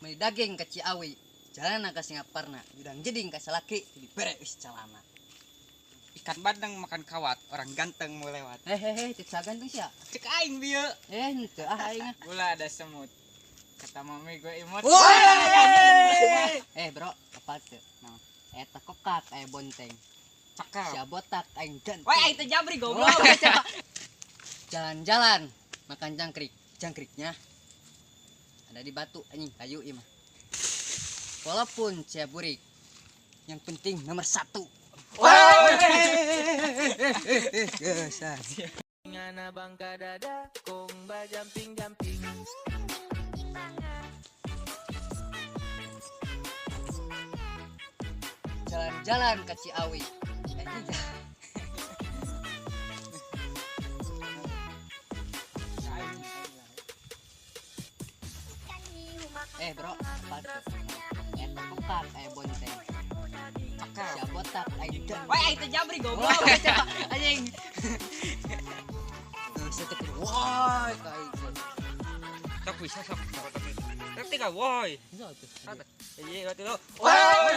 Meli daging ke Ciawi. Jalan ke Singaparna. Udang jeding ke Salaki. Dibere wis calana. Ikan bandeng makan kawat, orang ganteng mau lewat. Hehehe, cek sagan tuh sia. Cek aing bieu. Henteu aing. Gula ada semut. Kata mami gue imut. Bro, apa tuh? Nah, eta kokak bonteng. Cakep. Sia botak aing ganteng. Wah, itu jabri goblok. Jalan-jalan makan jangkrik. Jangkriknya ada di batu anjing kayu ieu mah. Walaupun cia burik, yang penting nomor 1. Ngana bangka dada kong ba jumping. Jalan-jalan ke Ciawi. Bro, apa tuh? Eta kokak bonteng. Cakep. Sia botak aing ganteng. Wah, itu jabri goblok. Anjing. Setek woi kai. Sok bisa sok. Tapi ka woi. Iya tuh. Iya, waktu itu. Woi.